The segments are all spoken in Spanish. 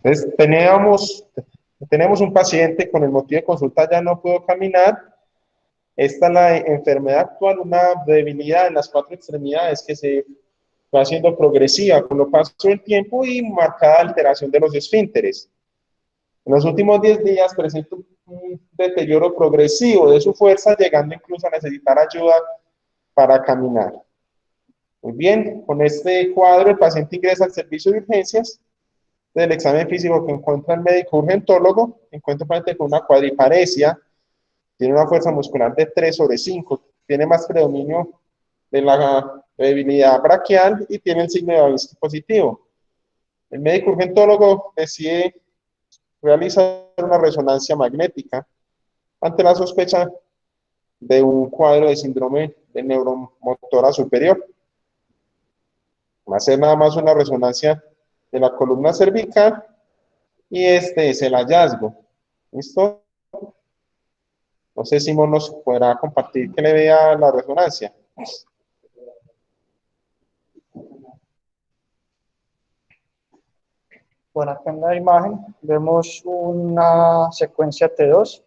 Entonces, tenemos un paciente con el motivo de consulta ya no pudo caminar. Esta es la enfermedad actual, una debilidad en las 4 extremidades que se va haciendo progresiva con lo paso del tiempo y marcada alteración de los esfínteres. En los últimos 10 días presenta un deterioro progresivo de su fuerza, llegando incluso a necesitar ayuda para caminar. Muy bien, con este cuadro el paciente ingresa al servicio de urgencias. Del examen físico que encuentra el médico urgentólogo, encuentra un paciente con una cuadriparesia, tiene una fuerza muscular de 3/5, tiene más predominio de la debilidad braquial y tiene el signo de Babinski positivo. El médico urgentólogo decide realizar una resonancia magnética ante la sospecha de un cuadro de síndrome de neuromotora superior. Va a hacer nada más una resonancia de la columna cervical y este es el hallazgo. ¿Listo? No sé si nos podrá compartir que le vea la resonancia. Bueno, acá en la imagen vemos una secuencia T2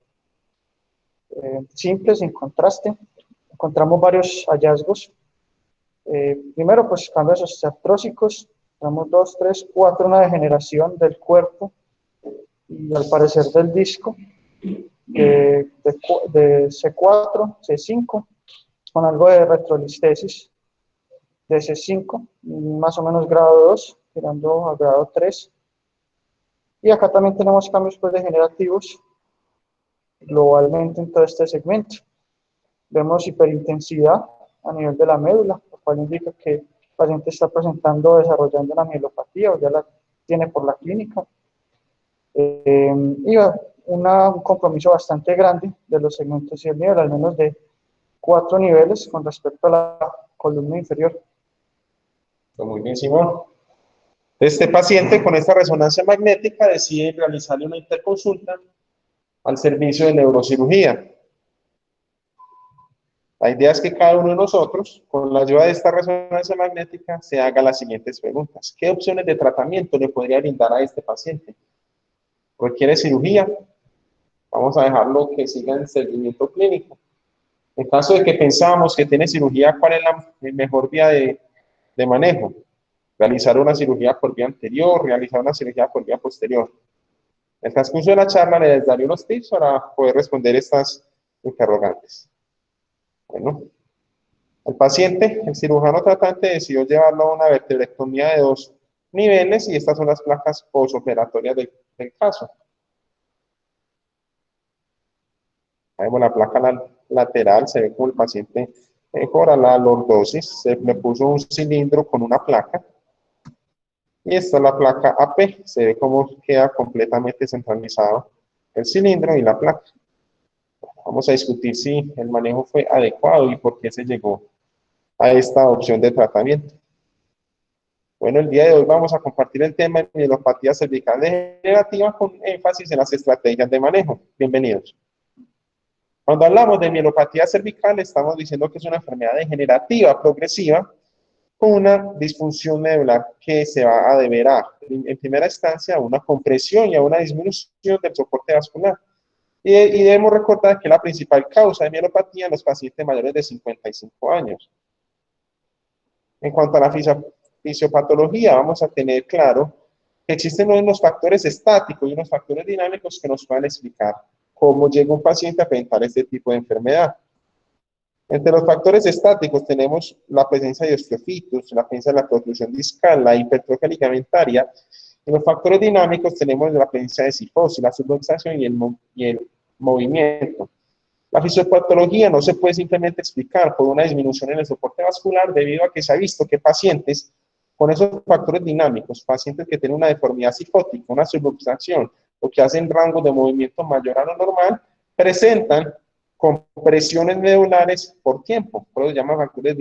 simple, sin contraste. Encontramos varios hallazgos. Primero, pues cambios osteartrósicos. Tenemos 2, 3, 4, una degeneración del cuerpo y al parecer del disco de C4, C5, con algo de retrolistesis de C5, más o menos grado 2, tirando a grado 3. Y acá también tenemos cambios pues, degenerativos globalmente en todo este segmento. Vemos hiperintensidad a nivel de la médula, lo cual indica que el paciente está desarrollando una mielopatía o ya la tiene por la clínica. Y un compromiso bastante grande de los segmentos y el nivel, al menos de 4 niveles con respecto a la columna inferior. Muy bien, Simón. Este paciente con esta resonancia magnética decide realizarle una interconsulta al servicio de neurocirugía. La idea es que cada uno de nosotros, con la ayuda de esta resonancia magnética, se haga las siguientes preguntas. ¿Qué opciones de tratamiento le podría brindar a este paciente? ¿Requiere cirugía? Vamos a dejarlo que siga en seguimiento clínico. En caso de que pensamos que tiene cirugía, ¿cuál es la mejor vía de manejo? Realizar una cirugía por vía anterior, realizar una cirugía por vía posterior. En el transcurso de la charla les daré unos tips para poder responder estas interrogantes. Bueno, el paciente, el cirujano tratante, decidió llevarlo a una vertebrectomía de 2 niveles y estas son las placas posoperatorias del caso. Vemos la placa lateral, se ve como el paciente mejora la lordosis, se le puso un cilindro con una placa. Y esta es la placa AP, se ve cómo queda completamente centralizado el cilindro y la placa. Vamos a discutir si el manejo fue adecuado y por qué se llegó a esta opción de tratamiento. Bueno, el día de hoy vamos a compartir el tema de mielopatía cervical degenerativa con énfasis en las estrategias de manejo. Bienvenidos. Cuando hablamos de mielopatía cervical, estamos diciendo que es una enfermedad degenerativa progresiva con una disfunción medular que se va a deber a, en primera instancia, a una compresión y a una disminución del soporte vascular. Y debemos recordar que la principal causa de mielopatía en los pacientes mayores de 55 años. En cuanto a la fisiopatología, vamos a tener claro que existen unos factores estáticos y unos factores dinámicos que nos puedan explicar cómo llega un paciente a presentar este tipo de enfermedad. Entre los factores estáticos tenemos la presencia de osteofitos, la presencia de la protrusión discal, la hipertrofia ligamentaria. En los factores dinámicos tenemos la presencia de cifosis, la subluxación y el movimiento. La fisiopatología no se puede simplemente explicar por una disminución en el soporte vascular debido a que se ha visto que pacientes con esos factores dinámicos, pacientes que tienen una deformidad cifótica, una subluxación o que hacen rango de movimiento mayor a lo normal, presentan compresiones medulares por tiempo, por eso se llaman factores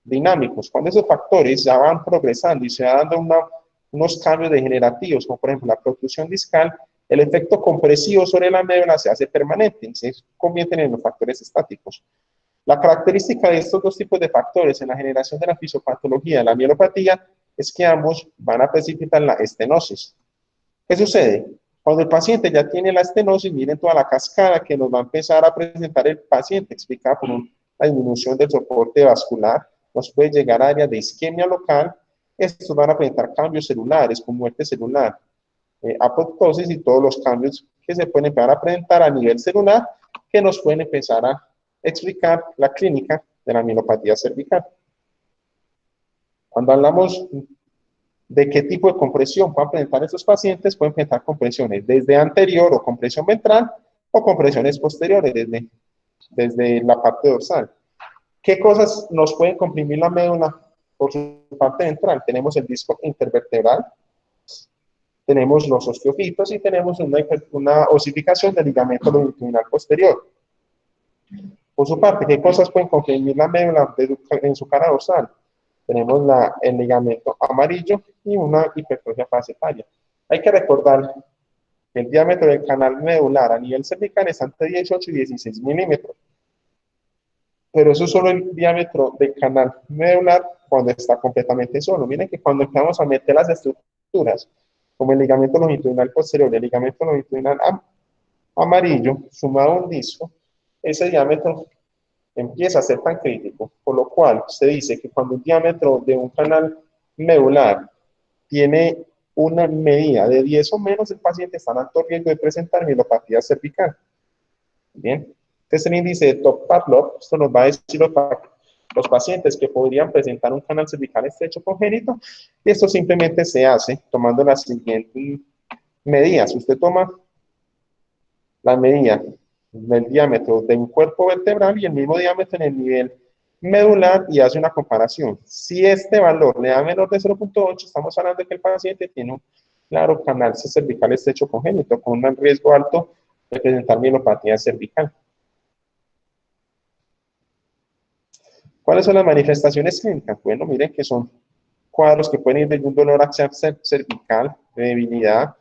dinámicos. Cuando esos factores ya van progresando y se van dando unos cambios degenerativos, como por ejemplo la protrusión discal, el efecto compresivo sobre la médula se hace permanente y se convierten en los factores estáticos. La característica de estos dos tipos de factores en la generación de la fisiopatología de la mielopatía es que ambos van a precipitar la estenosis. ¿Qué sucede? Cuando el paciente ya tiene la estenosis, miren toda la cascada que nos va a empezar a presentar el paciente, explicada por una disminución del soporte vascular, nos puede llegar a áreas de isquemia local. Estos van a presentar cambios celulares, como muerte celular, apoptosis y todos los cambios que se pueden empezar a presentar a nivel celular, que nos pueden empezar a explicar la clínica de la mielopatía cervical. Cuando hablamos de qué tipo de compresión pueden presentar estos pacientes, pueden presentar compresiones desde anterior o compresión ventral o compresiones posteriores desde la parte dorsal. ¿Qué cosas nos pueden comprimir la médula por su parte ventral? Tenemos el disco intervertebral, tenemos los osteofitos y tenemos una osificación del ligamento longitudinal posterior. Por su parte, ¿qué cosas pueden comprimir la médula en su cara dorsal? Tenemos el ligamento amarillo y una hipertrofia parasitaria. Hay que recordar que el diámetro del canal medular a nivel cervical es entre 18 y 16 milímetros. Pero eso es solo el diámetro del canal medular cuando está completamente solo. Miren que cuando empezamos a meter las estructuras, como el ligamento longitudinal posterior y el ligamento longitudinal amarillo, sumado a un disco, ese diámetro empieza a ser tan crítico, por lo cual se dice que cuando el diámetro de un canal medular tiene una medida de 10 o menos, el paciente está en alto riesgo de presentar mielopatía cervical. Bien, este es el índice de Top-Pavlov. Esto nos va a decir los pacientes que podrían presentar un canal cervical estrecho congénito, y esto simplemente se hace tomando las siguientes medidas. Usted toma la medida del diámetro de un cuerpo vertebral y el mismo diámetro en el nivel medular y hace una comparación. Si este valor le da menor de 0.8, estamos hablando de que el paciente tiene un claro canal cervical estrecho congénito con un riesgo alto de presentar mielopatía cervical. ¿Cuáles son las manifestaciones clínicas? Bueno, miren que son cuadros que pueden ir desde un dolor axial cervical, de debilidad,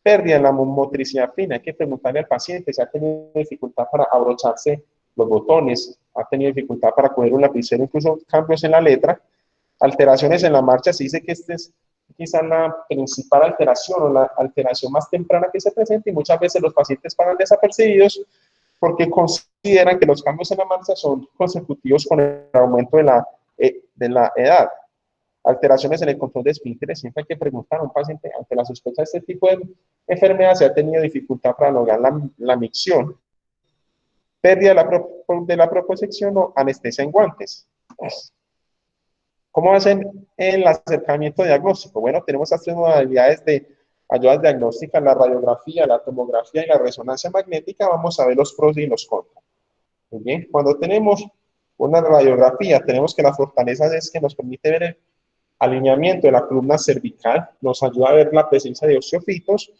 pérdida de la motricidad fina. Hay que preguntarle al paciente si ha tenido dificultad para abrocharse los botones, ha tenido dificultad para coger un lapicero, incluso cambios en la letra, alteraciones en la marcha. Se dice que esta es quizá la principal alteración o la alteración más temprana que se presenta, y muchas veces los pacientes pasan desapercibidos porque consideran que los cambios en la marcha son consecutivos con el aumento de la edad. Alteraciones en el control de esfínteres. Siempre hay que preguntar a un paciente ante la sospecha de este tipo de enfermedad si ha tenido dificultad para lograr la micción, pérdida de la propiocepción o anestesia en guantes. ¿Cómo hacen el acercamiento diagnóstico? Bueno, tenemos estas tres modalidades de ayudas diagnósticas: la radiografía, la tomografía y la resonancia magnética. Vamos a ver los pros y los contras. Muy bien, cuando tenemos una radiografía, tenemos que las fortalezas es que nos permite ver el alineamiento de la columna cervical, nos ayuda a ver la presencia de osteofitos,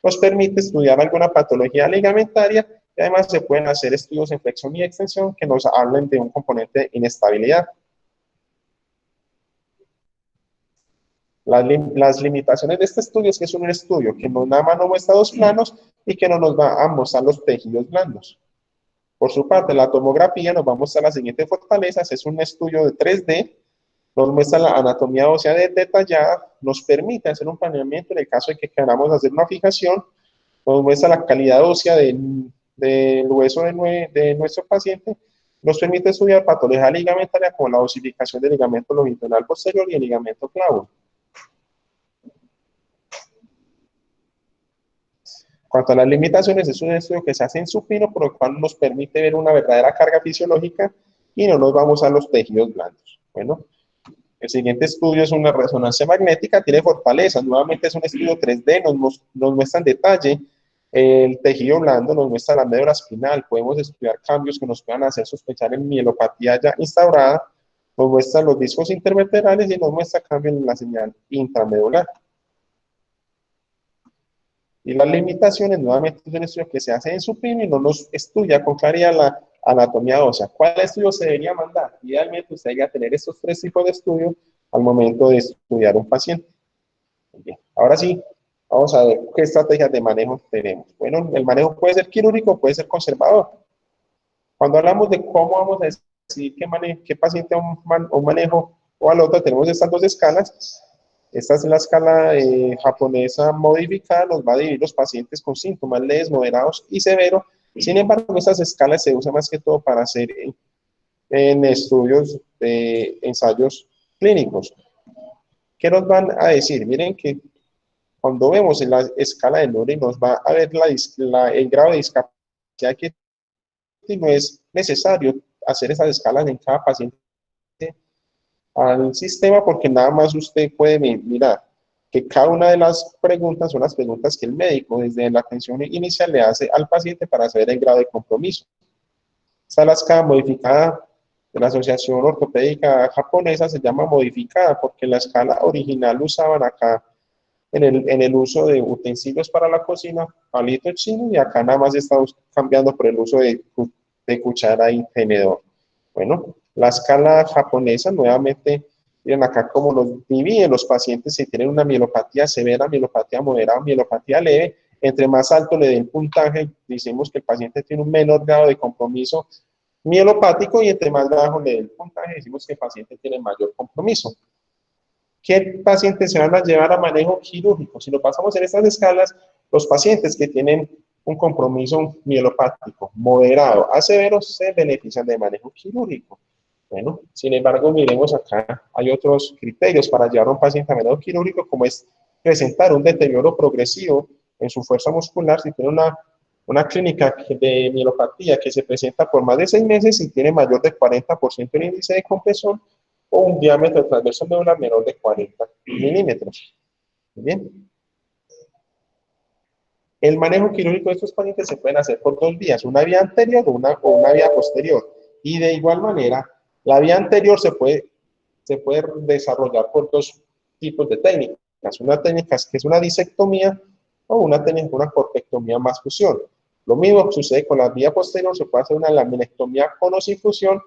nos permite estudiar alguna patología ligamentaria, y además se pueden hacer estudios en flexión y extensión que nos hablen de un componente de inestabilidad. Las limitaciones de este estudio es que es un estudio que nada más nos muestra dos planos y que no nos va a mostrar los tejidos blandos. Por su parte, la tomografía nos va a mostrar las siguientes fortalezas. Es un estudio de 3D, nos muestra la anatomía ósea detallada, nos permite hacer un planeamiento en el caso de que queramos hacer una fijación, nos muestra la calidad ósea del hueso de nuestro paciente, nos permite estudiar patología ligamentaria como la osificación del ligamento longitudinal posterior y el ligamento clavo. Cuanto a las limitaciones, es un estudio que se hace en supino, por lo cual nos permite ver una verdadera carga fisiológica y no nos vamos a los tejidos blandos. Bueno, el siguiente estudio es una resonancia magnética, tiene fortalezas. Nuevamente es un estudio 3D, nos muestra en detalle el tejido blando, nos muestra la médula espinal, podemos estudiar cambios que nos puedan hacer sospechar en mielopatía ya instaurada, nos muestra los discos intervertebrales y nos muestra cambios en la señal intramedular. Y las limitaciones, nuevamente, es un estudio que se hace en supino y no nos estudia con claridad la anatomía ósea. ¿Cuál estudio se debería mandar? Idealmente, usted debería tener estos tres tipos de estudios al momento de estudiar un paciente. Bien. Ahora sí, Vamos a ver qué estrategias de manejo tenemos. Bueno, el manejo puede ser quirúrgico, puede ser conservador. Cuando hablamos de cómo vamos a decidir qué paciente o manejo o al otro, tenemos estas dos escalas. Esta es la escala japonesa modificada, nos va a dividir los pacientes con síntomas leves, moderados y severos. Sin embargo, estas escalas se usan más que todo para hacer en estudios de ensayos clínicos. ¿Qué nos van a decir? Miren que cuando vemos en la escala de Lore nos va a ver el grado de discapacidad que no es necesario hacer esas escalas en cada paciente al sistema porque nada más usted puede mirar que cada una de las preguntas son las preguntas que el médico desde la atención inicial le hace al paciente para saber el grado de compromiso. Esta es la escala modificada de la Asociación Ortopédica Japonesa, se llama modificada porque la escala original usaban acá en el uso de utensilios para la cocina, palito chino, y acá nada más estamos cambiando por el uso de cuchara y tenedor. Bueno, la escala japonesa, nuevamente, miren acá cómo los dividen los pacientes si tienen una mielopatía severa, mielopatía moderada, mielopatía leve. Entre más alto le den puntaje, decimos que el paciente tiene un menor grado de compromiso mielopático, y entre más bajo le den puntaje, decimos que el paciente tiene mayor compromiso. ¿Qué pacientes se van a llevar a manejo quirúrgico? Si lo pasamos en estas escalas, los pacientes que tienen un compromiso mielopático moderado a severo se benefician de manejo quirúrgico. Bueno, sin embargo, miremos acá, hay otros criterios para llevar a un paciente a manejo quirúrgico, como es presentar un deterioro progresivo en su fuerza muscular, si tiene una clínica de mielopatía que se presenta por más de 6 meses y tiene mayor de 40% el índice de compresión, o un diámetro transverso medular menor de 40 milímetros. Muy bien. El manejo quirúrgico de estos pacientes se pueden hacer por dos vías, una vía anterior o una vía posterior. Y de igual manera, la vía anterior se puede desarrollar por dos tipos de técnicas. Una técnica que es una disectomía o una técnica, una corpectomía más fusión. Lo mismo sucede con la vía posterior, se puede hacer una laminectomía con o sin fusión,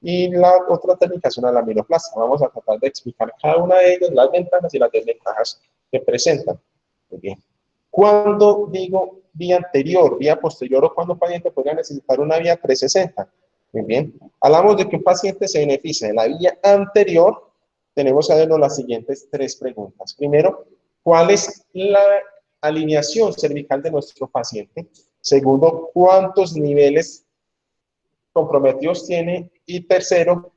y la otra técnica es una laminoplastia. Vamos a tratar de explicar cada una de ellas, las ventajas y las desventajas que presentan. Muy bien. Cuando digo vía anterior, vía posterior, o cuando un paciente podría necesitar una vía 360. Muy bien. Hablamos de que un paciente se beneficia de la vía anterior. Tenemos que hacernos las siguientes tres preguntas. Primero, ¿cuál es la alineación cervical de nuestro paciente? Segundo, ¿cuántos niveles comprometidos tiene? Y tercero,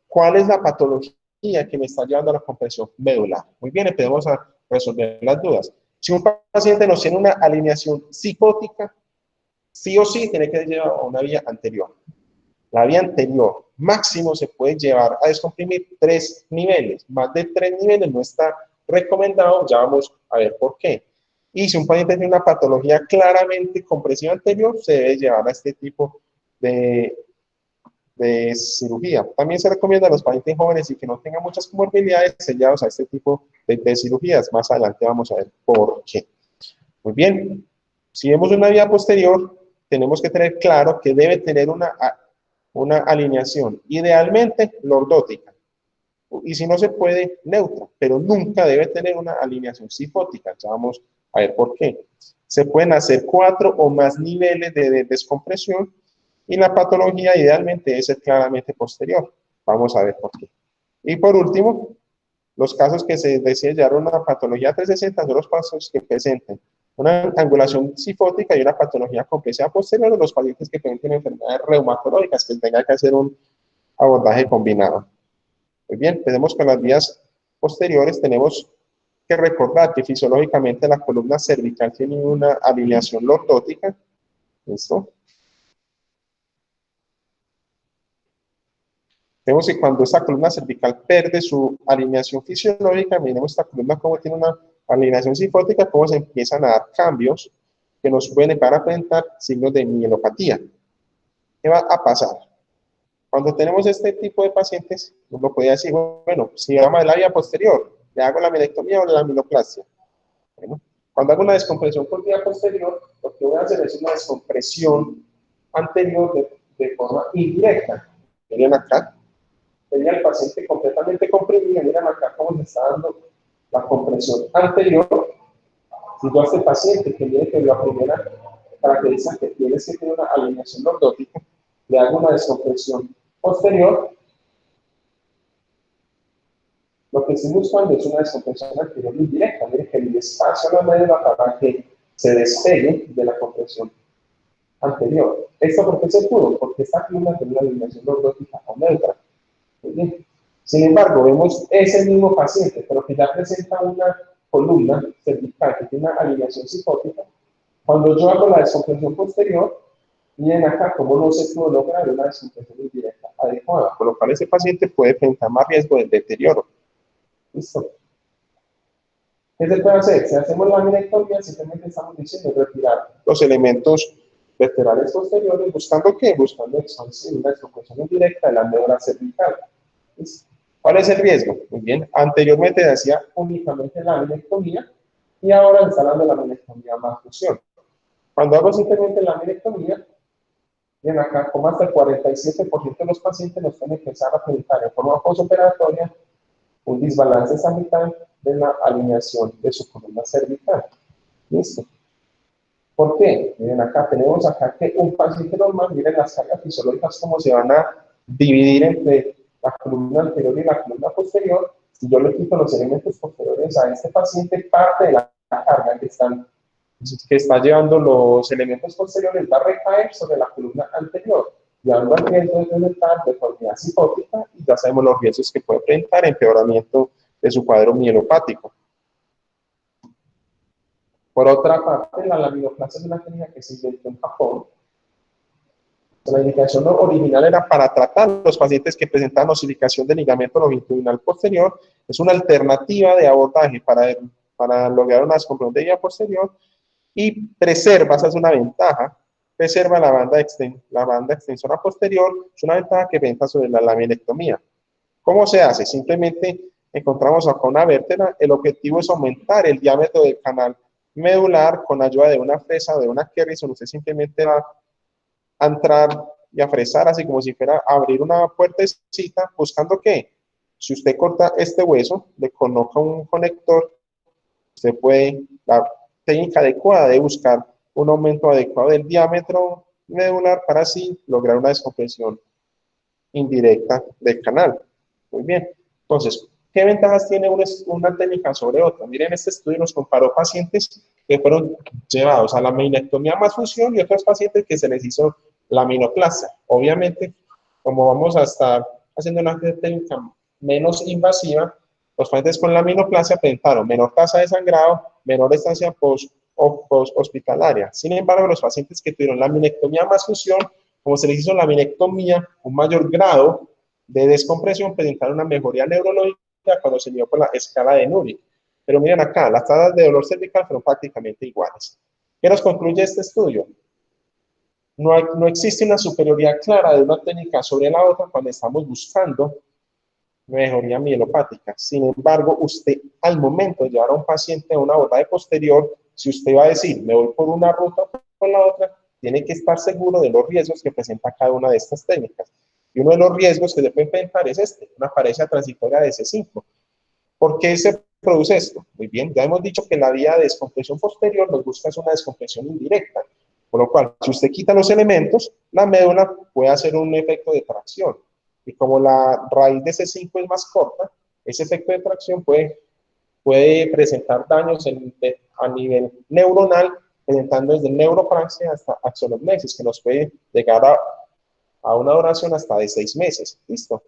¿cuál es la patología que me está llevando a la compresión medular? Muy bien, empecemos a resolver las dudas. Si un paciente nos tiene una alineación psicótica, sí o sí tiene que llevar a una vía anterior. La vía anterior máximo se puede llevar a descomprimir 3 niveles. Más de 3 niveles no está recomendado, ya vamos a ver por qué. Y si un paciente tiene una patología claramente compresiva anterior, se debe llevar a este tipo de cirugía. También se recomienda a los pacientes jóvenes y que no tengan muchas comorbilidades sellados a este tipo de cirugías. Más adelante vamos a ver por qué. Muy bien, si vemos una vía posterior, tenemos que tener claro que debe tener una alineación, idealmente lordótica, y si no se puede, neutra, pero nunca debe tener una alineación sifótica. Ya vamos a ver por qué. Se pueden hacer 4 o más niveles de descompresión, y la patología idealmente debe ser claramente posterior. Vamos a ver por qué. Y por último, los casos que se decide llevar una patología 360 son los casos que presenten una angulación sifótica y una patología compresiva posterior, de los pacientes que pueden tener enfermedades reumatológicas, que tengan que hacer un abordaje combinado. Muy bien, empecemos con las vías posteriores. Tenemos que recordar que fisiológicamente la columna cervical tiene una alineación lordótica. ¿Listo? Vemos que cuando esta columna cervical pierde su alineación fisiológica, miremos esta columna como tiene una alineación sifótica, cómo se empiezan a dar cambios que nos pueden llevar a presentar signos de mielopatía. ¿Qué va a pasar? Cuando tenemos este tipo de pacientes, uno puede decir, bueno, si vamos a la vía posterior, ¿le hago la mielectomía o la laminoplastia? Bueno, cuando hago una descompresión por vía posterior, lo que voy a hacer es una descompresión anterior de forma indirecta. Miren acá, tenía el paciente completamente comprimido, miren acá cómo se está dando la compresión anterior, Si yo a este paciente que viene que la primera característica que tiene es que tiene una alineación lordótica, le hago una descompresión posterior, lo que estoy buscando es una descompresión anterior indirecta. Mire que el espacio en la médula para que se despegue de la compresión anterior. ¿Esto por qué se pudo? Porque esta columna tiene una alineación lordótica o neutra. Muy bien. Sin embargo, vemos ese mismo paciente, pero que ya presenta una columna cervical que tiene una alineación psicótica. Cuando yo hago la descompresión posterior, miren acá cómo no se pudo lograr una descompresión indirecta adecuada, por lo cual ese paciente puede presentar más riesgo de deterioro. ¿Listo? ¿Qué se puede hacer? Si hacemos la laminectomía, simplemente estamos diciendo retirar los elementos vertebrales posteriores, ¿buscando qué? Buscando expansión, una descompresión indirecta de la médula cervical. ¿Listo? ¿Cuál es el riesgo? Muy bien, anteriormente hacía únicamente la laminectomía y ahora está dando la laminectomía más fusión. Cuando hago simplemente la laminectomía, bien acá, como hasta el 47% de los pacientes nos tienen que empezar a presentar en forma postoperatoria un desbalance sagital de la alineación de su columna cervical. ¿Listo? ¿Por qué? Miren acá, tenemos acá que un paciente normal, miren las cargas fisiológicas cómo se van a dividir entre la columna anterior y la columna posterior. Si yo le quito los elementos posteriores a este paciente, parte de la carga que está llevando los elementos posteriores va a recaer sobre la columna anterior, llevando al riesgo de presentar deformidad psicótica, y ya sabemos los riesgos que puede presentar, empeoramiento de su cuadro mielopático. Por otra parte, la laminoplastia es una técnica que se inventó en Japón. La indicación original era para tratar a los pacientes que presentan osificación del ligamento longitudinal posterior. Es una alternativa de abordaje para lograr una descompresión de vía posterior y preserva, esa es una ventaja, preserva la banda extensora posterior, es una ventaja que venta sobre la laminectomía. ¿Cómo se hace? Simplemente encontramos acá una vértebra, el objetivo es aumentar el diámetro del canal medular con ayuda de una fresa o de una Kerrison. Usted simplemente va a entrar y a fresar así como si fuera a abrir una puertecita, buscando que si usted corta este hueso, le coloca un conector, usted puede, la técnica adecuada de buscar un aumento adecuado del diámetro medular para así lograr una descompresión indirecta del canal. Muy bien. Entonces, ¿qué ventajas tiene una técnica sobre otra? Miren, este estudio nos comparó pacientes que fueron llevados a la laminectomía más fusión y otros pacientes que se les hizo laminoplastia. Obviamente, como vamos a estar haciendo una técnica menos invasiva, los pacientes con laminoplastia presentaron menor tasa de sangrado, menor estancia post-hospitalaria. Sin embargo, los pacientes que tuvieron laminectomía más fusión, como se les hizo laminectomía, un mayor grado de descompresión, presentaron una mejoría neurológica cuando se midió por la escala de Nuri. Pero miren acá, las tasas de dolor cervical fueron prácticamente iguales. ¿Qué nos concluye este estudio? No existe una superioridad clara de una técnica sobre la otra cuando estamos buscando mejoría mielopática. Sin embargo, usted al momento de llevar a un paciente a una abordaje posterior, si usted va a decir, me voy por una ruta o por la otra, tiene que estar seguro de los riesgos que presenta cada una de estas técnicas. Y uno de los riesgos que se puede enfrentar es una pareja transitoria de C5. ¿Por qué se produce esto? Muy bien, ya hemos dicho que la vía de descompresión posterior nos busca es una descompresión indirecta, por lo cual, si usted quita los elementos, la médula puede hacer un efecto de tracción. Y como la raíz de C5 es más corta, ese efecto de tracción puede presentar daños a nivel neuronal, presentando desde neuropraxia hasta axonognesis, que nos puede llegar a una duración hasta de 6 meses. ¿Listo?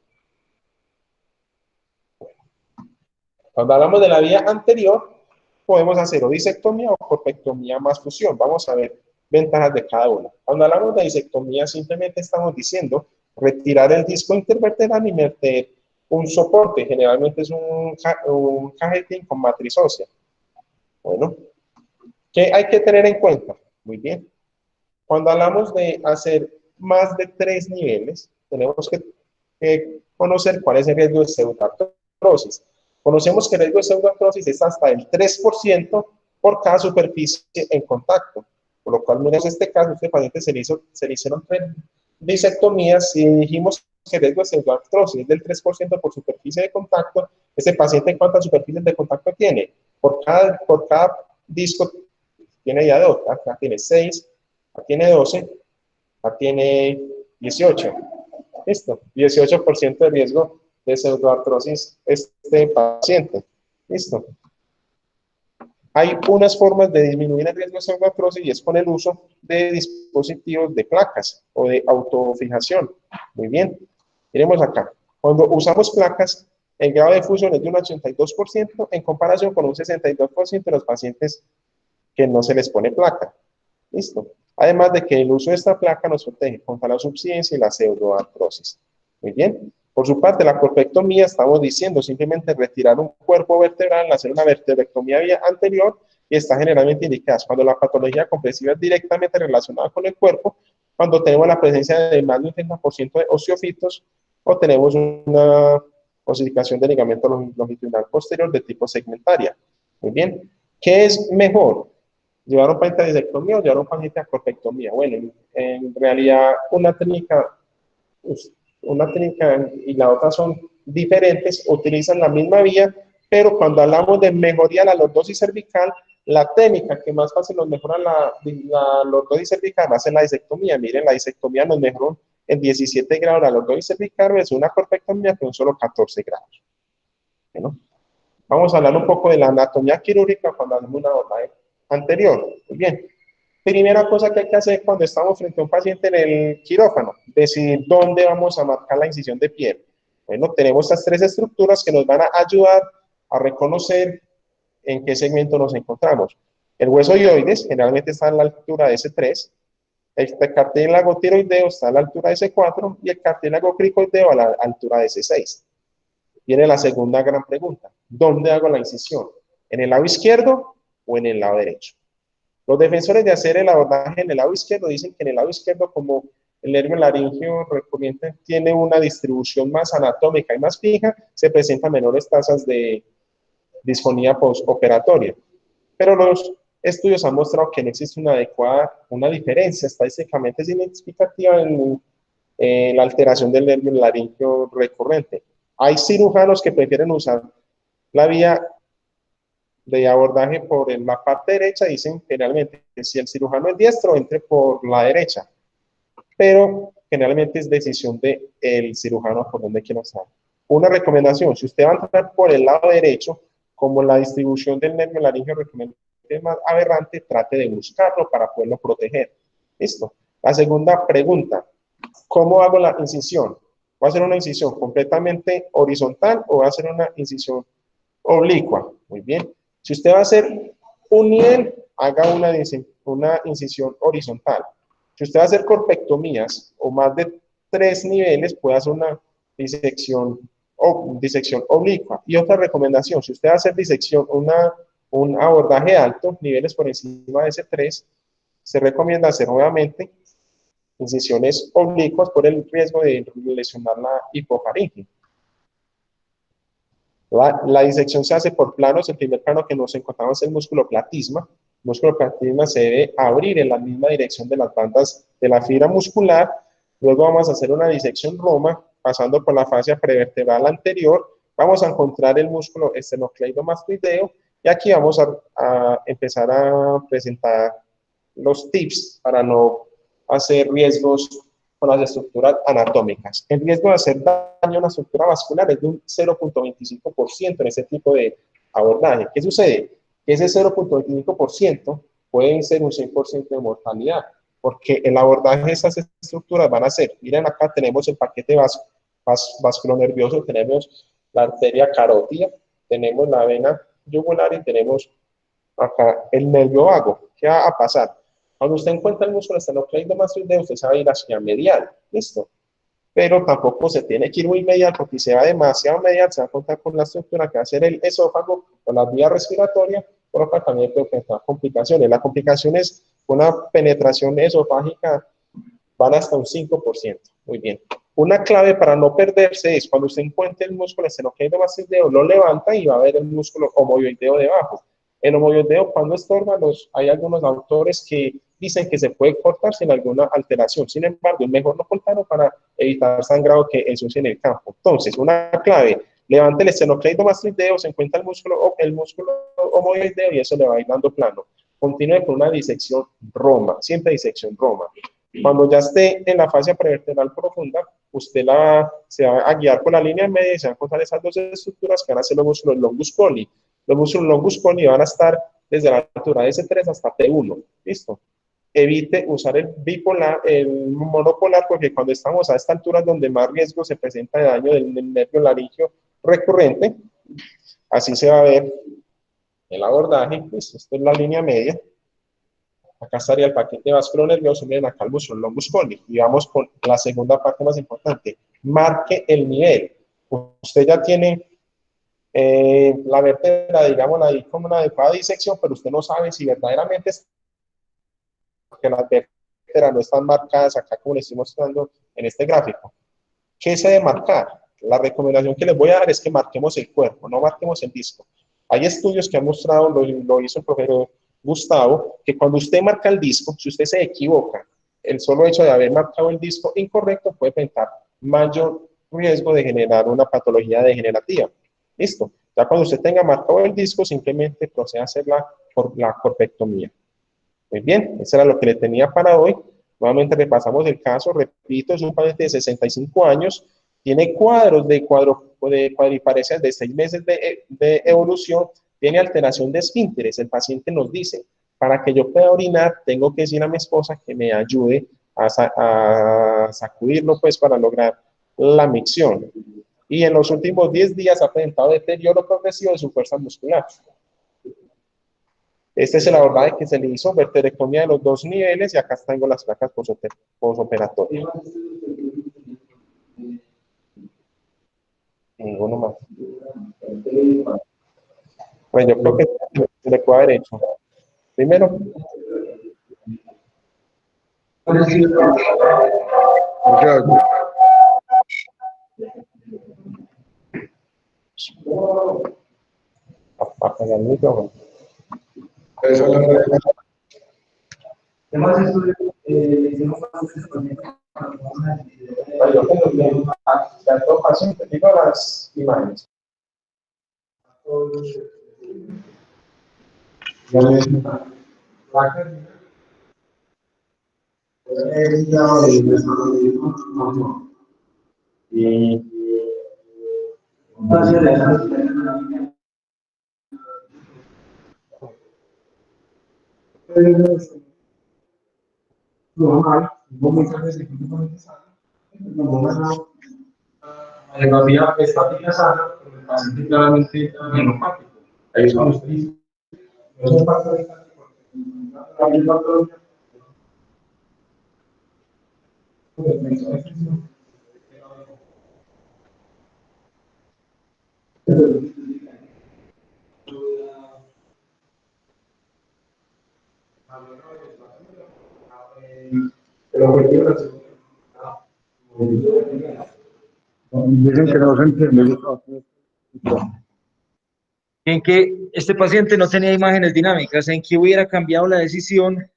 Cuando hablamos de la vía anterior, podemos hacer o disectomía o corpectomía más fusión. Vamos a ver ventajas de cada una. Cuando hablamos de disectomía, simplemente estamos diciendo retirar el disco intervertebral y meter un soporte. Generalmente es un cajetín con matriz ósea. Bueno, ¿qué hay que tener en cuenta? Muy bien. Cuando hablamos de hacer más de 3 niveles, tenemos que conocer cuál es el riesgo de pseudoartrosis. Conocemos que el riesgo de pseudoartrosis es hasta el 3% por cada superficie en contacto. Por lo cual, miren, en este caso, este paciente se le hicieron 3 disectomías y dijimos que el riesgo de pseudoartrosis es del 3% por superficie de contacto. Este paciente, ¿cuántas superficies de contacto tiene? Por cada disco tiene ya 2, acá tiene 6, acá tiene 12, acá tiene 18. Listo, 18% de riesgo de pseudoartrosis este paciente. Listo. Hay unas formas de disminuir el riesgo de pseudoartrosis y es con el uso de dispositivos de placas o de autofijación. Muy bien. Miremos acá. Cuando usamos placas, el grado de fusión es de un 82% en comparación con un 62% de los pacientes que no se les pone placa. Listo. Además de que el uso de esta placa nos protege contra la subsidencia y la pseudoartrosis. Muy bien. Por su parte, la corpectomía, estamos diciendo simplemente retirar un cuerpo vertebral, hacer una vertebrectomía vía anterior y está generalmente indicada cuando la patología compresiva es directamente relacionada con el cuerpo, cuando tenemos la presencia de más de un 30% de osteofitos o tenemos una osificación del ligamento longitudinal posterior de tipo segmentaria. Muy bien. ¿Qué es mejor? ¿Llevar un paciente a disectomía o llevar un paciente a corpectomía? Bueno, en realidad una técnica y la otra son diferentes, utilizan la misma vía, pero cuando hablamos de mejoría de la lordosis cervical, la técnica que más fácil nos mejora la lordosis cervical va a ser la disectomía. Miren, la disectomía nos mejoró en 17 grados la lordosis cervical, es una corpectomía con solo 14 grados. Bueno, vamos a hablar un poco de la anatomía quirúrgica cuando hacemos una abordaje anterior. Muy bien. Primera cosa que hay que hacer cuando estamos frente a un paciente en el quirófano, decidir dónde vamos a marcar la incisión de piel. Bueno, tenemos estas 3 estructuras que nos van a ayudar a reconocer en qué segmento nos encontramos. El hueso hioides generalmente está a la altura de S3, el cartílago tiroideo está a la altura de S4 y el cartílago cricoideo a la altura de S6. Viene la segunda gran pregunta, ¿dónde hago la incisión? ¿En el lado izquierdo o en el lado derecho? Los defensores de hacer el abordaje en el lado izquierdo dicen que en el lado izquierdo, como el nervio laringeo recurrente tiene una distribución más anatómica y más fija, se presentan menores tasas de disfonía postoperatoria. Pero los estudios han mostrado que no existe una diferencia estadísticamente significativa en la alteración del nervio laringeo recurrente. Hay cirujanos que prefieren usar la vía de abordaje por la parte derecha, dicen generalmente que si el cirujano es diestro, entre por la derecha, pero generalmente es decisión del cirujano por donde quiera estar. Una recomendación, si usted va a entrar por el lado derecho, como la distribución del nervio laringeo recurrente es más aberrante, trate de buscarlo para poderlo proteger. Listo. La segunda pregunta, ¿cómo hago la incisión? ¿Va a ser una incisión completamente horizontal o va a ser una incisión oblicua? Muy bien. Si usted va a hacer un nivel, haga una incisión horizontal. Si usted va a hacer corpectomías o más de 3 niveles, puede hacer una disección oblicua. Y otra recomendación, si usted va a hacer disección, un abordaje alto, niveles por encima de ese 3, se recomienda hacer nuevamente incisiones oblicuas por el riesgo de lesionar la hipofaringe. La disección se hace por planos. El primer plano que nos encontramos es el músculo platisma. El músculo platisma se debe abrir en la misma dirección de las bandas de la fibra muscular. Luego vamos a hacer una disección roma, pasando por la fascia prevertebral anterior. Vamos a encontrar el músculo esternocleidomastoideo y aquí vamos a empezar a presentar los tips para no hacer riesgos con las estructuras anatómicas. El riesgo de hacer daño a una estructura vascular es de un 0.25% en ese tipo de abordaje. ¿Qué sucede? Que ese 0.25% puede ser un 6% de mortalidad, porque el abordaje de estas estructuras van a ser, miren acá tenemos el paquete vasculonervioso, tenemos la arteria carótida, tenemos la vena yugular y tenemos acá el nervio vago. ¿Qué va a pasar? Cuando usted encuentra el músculo esternocleidomastoideo, usted se va a ir hacia medial, ¿listo? Pero tampoco se tiene que ir muy medial, porque si se va demasiado medial, se va a contar con la estructura que va a ser el esófago o la vía respiratoria, por lo cual también puede presentar complicaciones. La complicación es una penetración esofágica, van hasta un 5%. Muy bien. Una clave para no perderse es cuando usted encuentre el músculo esternocleidomastoideo, lo levanta y va a ver el músculo homoioideo debajo. El homoioideo, cuando estorba, hay algunos autores que dicen que se puede cortar sin alguna alteración. Sin embargo, es mejor no cortarlo para evitar sangrado que ensucie en el campo. Entonces, una clave, levante el esternocleidomastoideo, se encuentra el músculo homoioideo y eso le va a ir dando plano. continúe con una disección Roma, siempre disección Roma. Cuando ya esté en la fascia prevertebral profunda, usted se va a guiar por la línea media y se van a encontrar esas dos estructuras que van a ser los músculos longus colli. Los músculos longus colli van a estar desde la altura de S3 hasta T1. ¿Listo? Evite usar el bipolar, el monopolar, porque cuando estamos a esta altura es donde más riesgo se presenta de daño del nervio laringio recurrente. Así se va a ver el abordaje. Pues, esta es la línea media. Acá estaría el paquete vascular nervioso, miren acá el músculo longus colli. Y vamos con la segunda parte más importante. Marque el nivel. Usted ya tiene la vértebra, digamos, ahí como una adecuada disección, pero usted no sabe si verdaderamente es que las vértebras no están marcadas acá como les estoy mostrando en este gráfico. ¿Qué se debe marcar? La recomendación que les voy a dar es que marquemos el cuerpo, no marquemos el disco. Hay estudios que han mostrado, lo hizo el profesor Gustavo, que cuando usted marca el disco, si usted se equivoca, el solo hecho de haber marcado el disco incorrecto puede presentar mayor riesgo de generar una patología degenerativa. Listo. Ya cuando usted tenga marcado el disco, simplemente proceda a hacer la corpectomía. Muy bien, eso era lo que le tenía para hoy. Nuevamente repasamos el caso, repito, es un paciente de 65 años, tiene cuadros de cuadriparesias de 6 meses de evolución, tiene alteración de esfínteres. El paciente nos dice, para que yo pueda orinar, tengo que decir a mi esposa que me ayude a sacudirlo, pues, para lograr la micción. Y en los últimos 10 días ha presentado deterioro progresivo de su fuerza muscular. Este es el abordaje que se le hizo, vertebrectomía de los dos niveles, y acá tengo las placas posoperatorias. Ninguno más. Pues yo creo que se le puede haber hecho. Primero, apagar el micrófono. Además, estudios hicimos yo tengo bien, ya todo paciente, digo las imágenes. Y la anatomía estática sana, pero el paciente claramente mielopático. Ahí es cuando usted dice, no es un factor estático, porque la misma patología. El objetivo de la segunda. Dicen que no se entiende. En que este paciente no tenía imágenes dinámicas, en que hubiera cambiado la decisión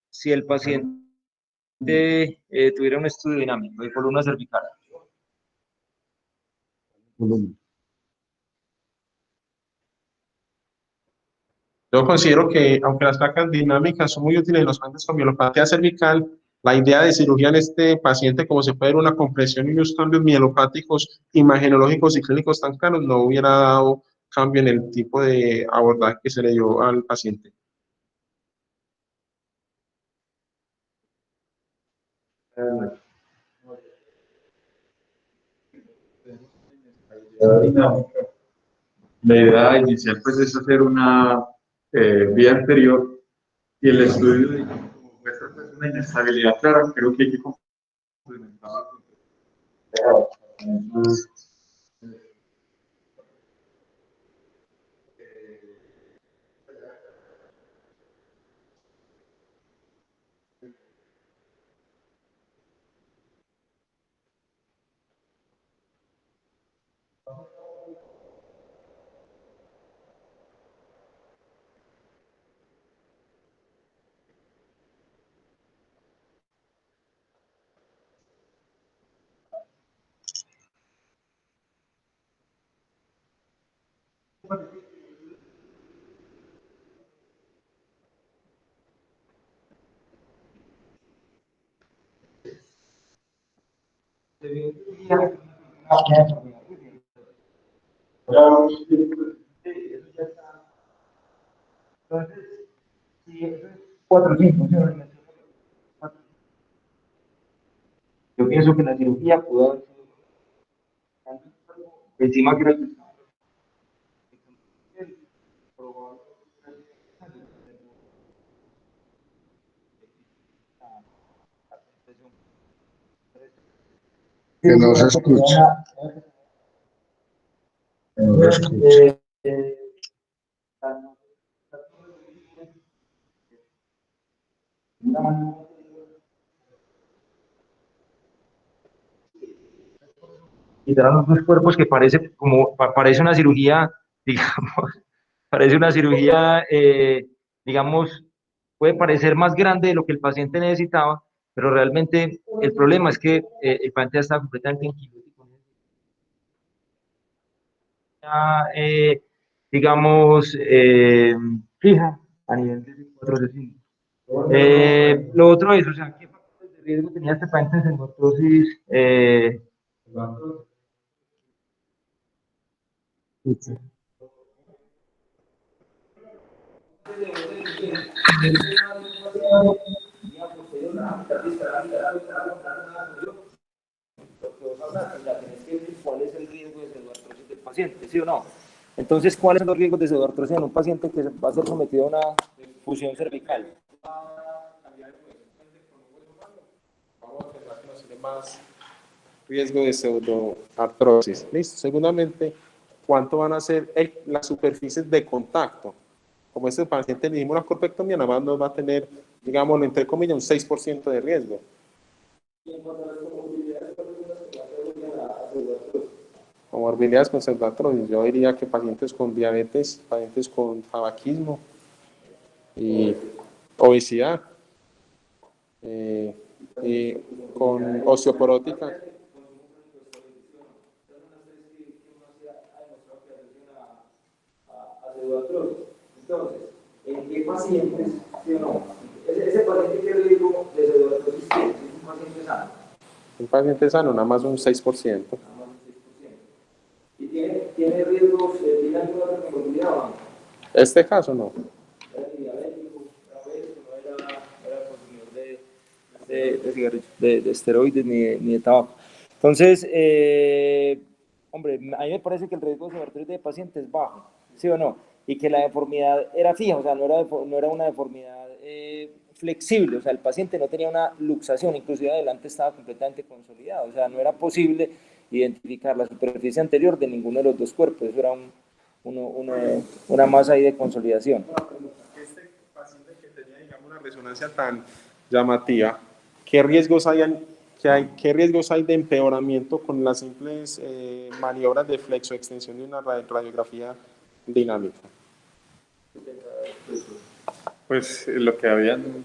si el paciente tuviera un estudio dinámico de columna cervical. Yo considero que, aunque las placas dinámicas son muy útiles en los pacientes con mielopatía cervical, la idea de cirugía en este paciente, como se puede ver una compresión y unos cambios mielopáticos, imagenológicos y clínicos tan claros, no hubiera dado cambio en el tipo de abordaje que se le dio al paciente. La idea inicial pues es hacer una vía anterior y el estudio de como muestra pues, una inestabilidad clara, creo que hay que complementarlo. Entonces, sí, eso es 4 o 5. Yo pienso que la cirugía pudo haber sido encima creo que Que no se escucha. No se escucha. quitar los dos cuerpos que parece como parece una cirugía, digamos, parece una cirugía, digamos, puede parecer más grande de lo que el paciente necesitaba, pero realmente el problema es que el paciente ya está completamente inquilótico, digamos, fija a nivel de 4 de 5. Lo otro es, o sea, ¿qué factores de riesgo tenía este paciente en sendocitosis? ¿Cuál es el riesgo de pseudoartrosis del paciente? ¿Sí o no? Entonces, ¿cuáles son los riesgos de pseudoartrosis en un paciente que va a ser sometido a una fusión cervical? Vamos a pensar que nos tiene más riesgo de pseudoartrosis. Listo. Segundamente, ¿cuánto van a ser las superficies de contacto? Como este paciente le dimos una corpectomía, nada más nos va a tener, digamos, entre comillas, un 6% de riesgo. Comorbilidades con pseudoartrosis, yo diría que pacientes con diabetes, pacientes con tabaquismo y obesidad, y con osteoporótica. Entonces, ¿en qué pacientes, sí o no? Ese paciente que riesgo de pseudoartrosis tiene, es un paciente sano. Un paciente sano, nada más un 6%. ¿Y tiene riesgos, tiene alguna otra comorbilidad o no? Este caso no. Era diabético, no era consumidor de cigarrillos, de esteroides ni de tabaco. Entonces, hombre, a mí me parece que el riesgo de pseudoartrosis de paciente es bajo, ¿sí o no? Y que la deformidad era fija, o sea, no era una deformidad flexible, o sea, el paciente no tenía una luxación, inclusive adelante estaba completamente consolidado, o sea, no era posible identificar la superficie anterior de ninguno de los dos cuerpos, eso era una masa ahí de consolidación. Este paciente que tenía, digamos, una resonancia tan llamativa, ¿qué riesgos qué riesgos hay de empeoramiento con las simples maniobras de flexoextensión de una radiografía dinámica? Pues lo que habían,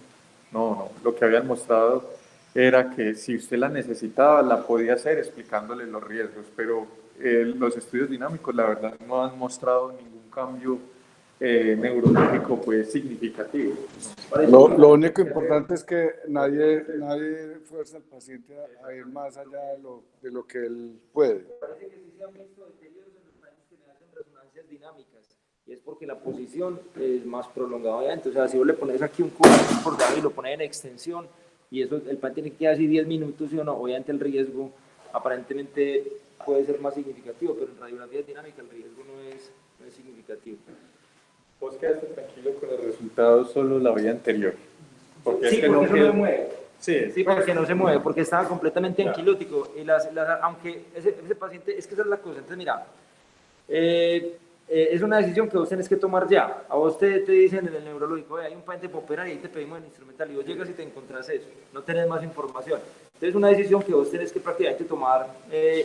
lo que habían mostrado era que si usted la necesitaba, la podía hacer explicándole los riesgos, pero los estudios dinámicos, la verdad, no han mostrado ningún cambio neurológico pues significativo. Lo único importante es que nadie fuerza al paciente a ir más allá de lo que él puede. Parece que sí se han visto deterioros en los pacientes que le hacen resonancias dinámicas, y es porque la posición es más prolongada. Obviamente, o sea, si vos le pones aquí un cubo por lado y lo pones en extensión, y eso, el paciente tiene que quedar así 10 minutos, ¿sí o no? Obviamente el riesgo aparentemente puede ser más significativo, pero en radiografías dinámicas el riesgo no es significativo. Vos quedaste tranquilo con el resultado solo la vía anterior. Porque Sí, es que porque no eso no se mueve. Sí, Porque no se mueve, porque estaba completamente anquilótico. Y aunque ese paciente, es que esa es la cosa. Entonces, mira, es una decisión que vos tenés que tomar ya. A vos te dicen en el neurológico, hay un paciente para operar y ahí te pedimos el instrumental. Y vos llegas y te encontrás eso, no tenés más información. Entonces, es una decisión que vos tenés que prácticamente tomar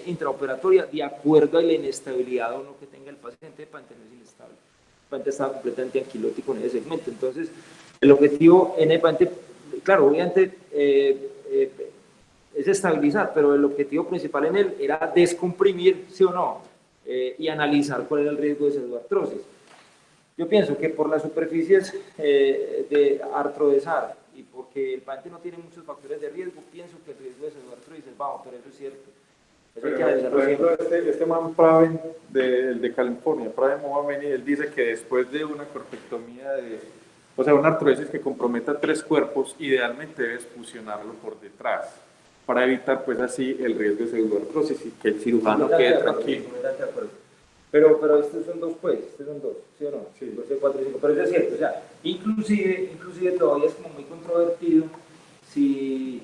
intraoperatoria de acuerdo a la inestabilidad o no que tenga el paciente para mantenerse inestable. El paciente estaba completamente anquilótico en ese segmento. Entonces, el objetivo en el paciente, claro, obviamente es estabilizar, pero el objetivo principal en él era descomprimir, sí o no, y analizar cuál era el riesgo de pseudoartrosis. Yo pienso que por las superficies de artrodesar y porque el paciente no tiene muchos factores de riesgo, pienso que el riesgo de pseudoartrosis es bajo, pero eso es cierto. Eso hay que analizarlo Por ejemplo, siempre. este man Praven, de California, Praven Mohamed, él dice que después de una corpectomía o sea, una artrosis que comprometa 3 cuerpos, idealmente debes fusionarlo por detrás, para evitar pues así el riesgo de pseudoartrosis y que el cirujano quede tranquilo. Pero estos son dos, pues, estos son dos, ¿sí o no? Sí. 2, 4 y 5, pero eso es cierto, o sea, inclusive todavía es como muy controvertido si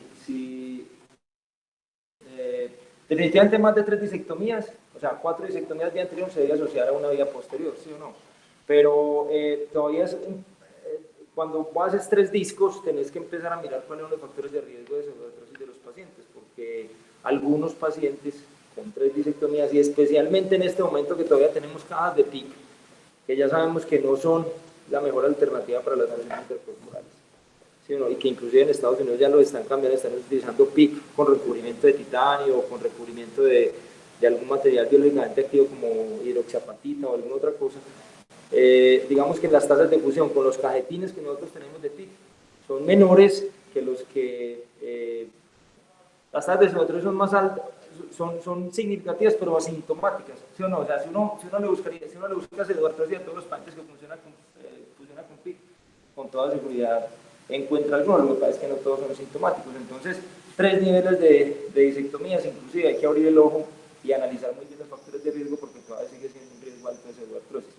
definitivamente más de 3 disectomías, o sea, 4 disectomías vía anterior se debe asociar a una vía posterior, ¿sí o no? Pero todavía cuando haces 3 discos, tenés que empezar a mirar cuáles son los factores de riesgo de pseudoartrosis de los pacientes, porque algunos pacientes con 3 disectomías, y especialmente en este momento que todavía tenemos cajas de PIC, que ya sabemos que no son la mejor alternativa para las funciones intercorporales. ¿Sí o no? Y que inclusive en Estados Unidos ya lo están cambiando, están utilizando PIC con recubrimiento de titanio o con recubrimiento de algún material biológicamente activo como hidroxiapatita o alguna otra cosa. Digamos que las tasas de fusión con los cajetines que nosotros tenemos de PIC son menores que los que las tasas de nosotros son más altas, son significativas pero asintomáticas, ¿sí o no? O sea, si uno le busca pseudoartrosis a todos los pacientes que funciona con PIC, con toda seguridad encuentra alguno, lo que pasa es que no todos son sintomáticos. Entonces, 3 niveles de disectomías, inclusive hay que abrir el ojo y analizar muy bien los factores de riesgo porque todavía sigue siendo un riesgo alto de pseudoartrosis.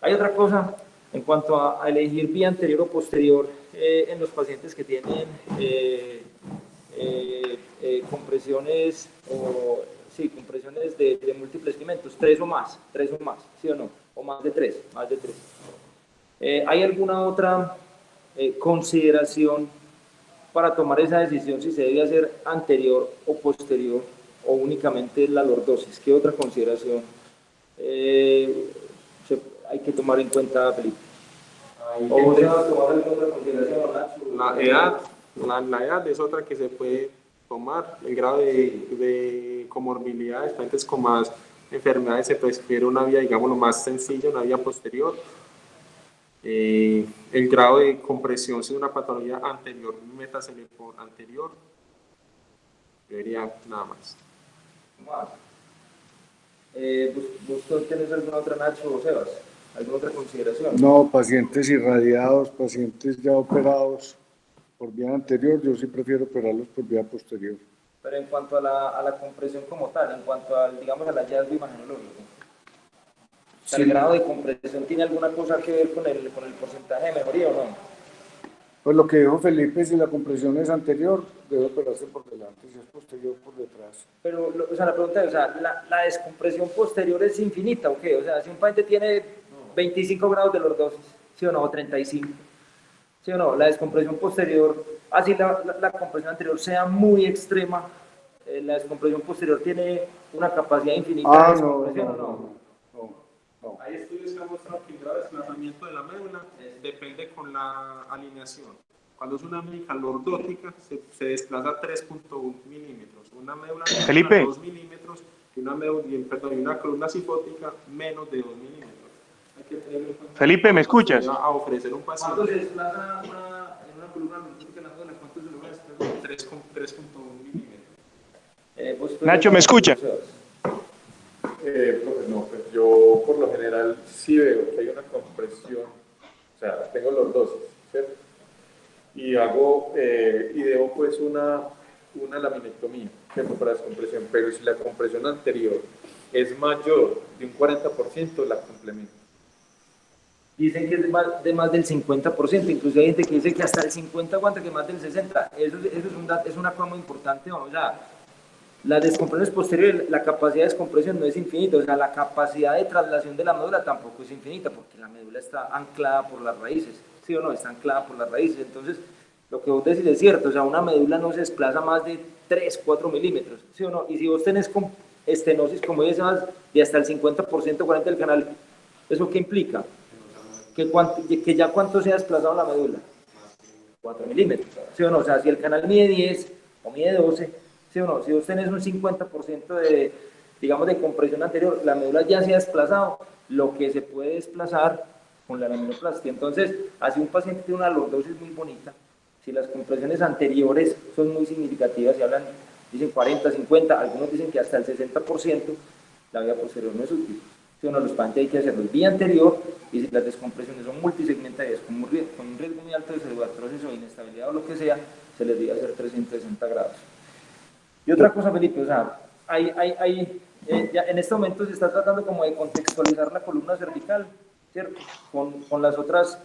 Hay otra cosa en cuanto a elegir vía anterior o posterior en los pacientes que tienen compresiones compresiones de múltiples lineamientos, 3 o más, ¿sí o no? O más de 3. ¿Hay alguna otra consideración para tomar esa decisión si se debe hacer anterior o posterior o únicamente la lordosis? ¿Qué otra consideración hay que tomar en cuenta, Felipe? ¿O vos vas a tomar alguna otra consideración, Nacho? La edad es otra que se puede tomar, el grado de comorbilidades, pacientes con más enfermedades se prefiere una vía, digamos, lo más sencilla, una vía posterior. El grado de compresión si es una patología anterior, métasele por anterior, yo diría nada más. ¿Vos tenés alguna otra, Nacho o Sebas? ¿Alguna otra consideración? No, pacientes irradiados, pacientes ya operados por vía anterior, yo sí prefiero operarlos por vía posterior. Pero en cuanto a la compresión como tal, en cuanto al, digamos, al hallazgo imagenológico, sí. ¿El grado de compresión tiene alguna cosa que ver con el porcentaje de mejoría o no? Pues lo que dijo Felipe, si la compresión es anterior, debe operarse por delante, si es posterior, por detrás. Pero, o sea, la pregunta es, o sea, ¿la descompresión posterior es infinita o qué? O sea, si un paciente tiene 25 grados de lordosis, ¿sí o no? O 35, ¿sí o no? La descompresión posterior, así la compresión anterior sea muy extrema, la descompresión posterior tiene una capacidad infinita de descompresión, ¿o no? Hay estudios que han mostrado que el grado de desplazamiento de la médula depende con la alineación. Cuando es una médula lordótica, se desplaza 3.1 milímetros. Una médula Felipe. 2 milímetros y una columna cifótica menos de 2 milímetros. Hay que tener en cuenta Felipe, ¿me escuchas? A ofrecer un paciente. ¿Cuánto se desplaza en una columna lordótica en la médula? ¿Cuánto se logra desplazar? 3.1 milímetros. Nacho, ¿me escucha? Profe, no, pues yo por lo general sí veo que hay una compresión, o sea, tengo lordosis, ¿cierto? Y debo pues una laminectomía, ¿cierto? Para descompresión, pero si la compresión anterior es mayor de un 40%, la complemento. Dicen que es de más del 50%, incluso hay gente que dice que hasta el 50 aguanta que más del 60%. Eso es una cosa muy importante, vamos, o sea, las descompresiones posteriores, la capacidad de descompresión no es infinita, o sea, la capacidad de traslación de la médula tampoco es infinita, porque la médula está anclada por las raíces, ¿sí o no? Está anclada por las raíces, entonces, lo que vos decís es cierto, o sea, una médula no se desplaza más de 3, 4 milímetros, ¿sí o no? Y si vos tenés estenosis, como dices, de hasta el 50%, 40% del canal, ¿eso qué implica? Que ya cuánto se ha desplazado la médula, 4 milímetros, ¿sí o no? O sea, si el canal mide 10 o mide 12, ¿sí o no? Si vos tenés un 50% de, digamos, de compresión anterior, la médula ya se ha desplazado, lo que se puede desplazar con la laminoplastia. Entonces, así un paciente tiene una lordosis muy bonita, si las compresiones anteriores son muy significativas y hablan dicen 40, 50, algunos dicen que hasta el 60%, la vía posterior no es útil. Si uno de los pacientes hay que hacerlo el día anterior, y si las descompresiones son multisegmentarias con un riesgo muy alto de pseudoartrosis o inestabilidad o lo que sea, se les debe hacer 360 grados. Y otra cosa, Felipe, o sea, ya en este momento se está tratando como de contextualizar la columna cervical, ¿cierto? Con las otras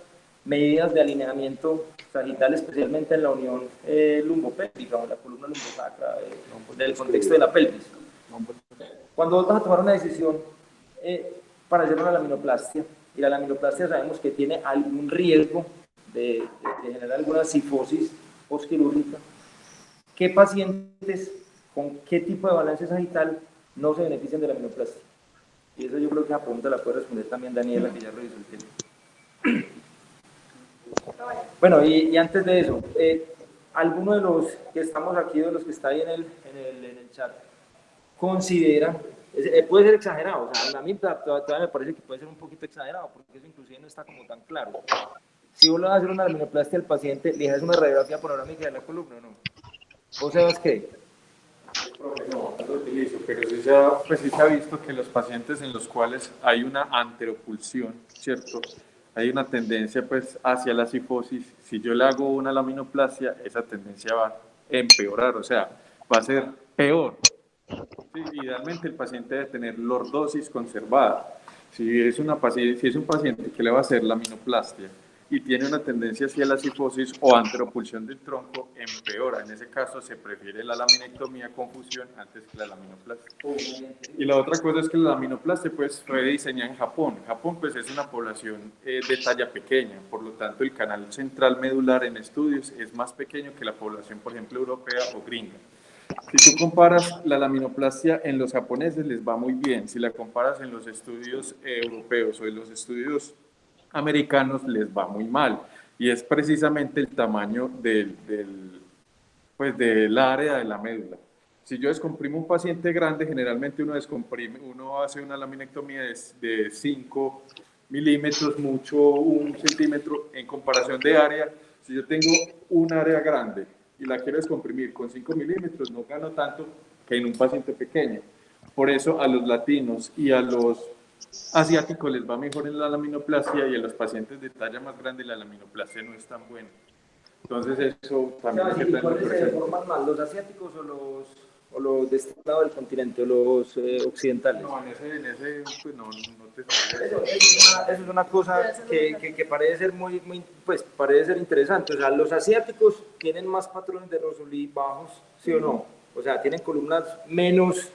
medidas de alineamiento sagital, especialmente en la unión lumbopélvica o la columna lumbosacra, del contexto de la pelvis. Cuando vos vas a tomar una decisión para hacer una laminoplastia, y la laminoplastia sabemos que tiene algún riesgo de generar alguna cifosis postquirúrgica, ¿qué pacientes con qué tipo de balance sagital no se benefician de la laminoplastia? Y eso yo creo que la pregunta la puede responder también Daniela, que ya revisó el tema. Bueno, y antes de eso, alguno de los que estamos aquí, de los que está ahí en el chat, considera, puede ser exagerado, o sea, a mí todavía me parece que puede ser un poquito exagerado, porque eso inclusive no está como tan claro. Si vos le vas a hacer una laminoplastia al paciente, le haces una radiografía panorámica de la columna, ¿o no? ¿Vos sabes qué? No, no lo utilizo, pero sí se ha visto que los pacientes en los cuales hay una anteropulsión, ¿cierto? Hay una tendencia pues hacia la cifosis. Si yo le hago una laminoplastia, esa tendencia va a empeorar, o sea, va a ser peor. Sí, idealmente el paciente debe tener lordosis conservada. Si es un paciente que le va a hacer laminoplastia y tiene una tendencia hacia la cifosis o anteropulsión del tronco, empeora. En ese caso se prefiere la laminectomía con fusión antes que la laminoplastia. Y la otra cosa es que la laminoplastia pues, fue diseñada en Japón. Japón pues, es una población de talla pequeña, por lo tanto el canal central medular en estudios es más pequeño que la población, por ejemplo, europea o gringa. Si tú comparas la laminoplastia en los japoneses les va muy bien, si la comparas en los estudios europeos o en los estudios americanos les va muy mal, y es precisamente el tamaño pues del área de la médula. Si yo descomprimo un paciente grande, generalmente uno hace una laminectomía de 5 milímetros, mucho 1 centímetro, en comparación de área. Si yo tengo un área grande y la quiero descomprimir con 5 milímetros, no gano tanto que en un paciente pequeño. Por eso a los latinos y a los asiáticos les va mejor en la laminoplastia, y a los pacientes de talla más grande la laminoplastia no es tan buena. Entonces eso también hay que tenerlo presente. ¿Se forman más los asiáticos o los de este lado del continente, o los occidentales? No, en ese pues no te sabría. Eso es una cosa que parece ser pues parece ser interesante. O sea, los asiáticos tienen más patrones de Rosoli bajos, ¿sí o no? O sea, tienen columnas menos.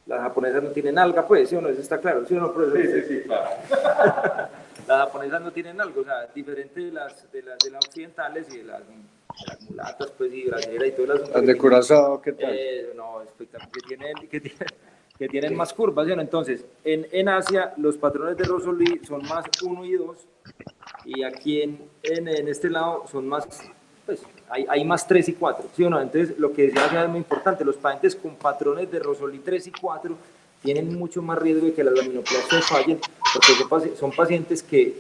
Las japonesas no tienen alga, pues, ¿sí o no? Eso está claro, ¿sí o no, profesor? Sí, claro. Las japonesas no tienen algo, o sea, diferente de las occidentales y de las mulatas, pues, y brasileras y todas las... ¿Las de Curazao qué tal? No, espectacular, que tienen más curvas, ¿sí o no? Entonces, en Asia, los patrones de Rosoli son más 1 y 2, y aquí en este lado son más... Pues hay más 3 y 4, ¿sí o no? Entonces, lo que decía es muy importante, los pacientes con patrones de Rosoli 3 y 4 tienen mucho más riesgo de que las laminoplastias fallen, porque son pacientes que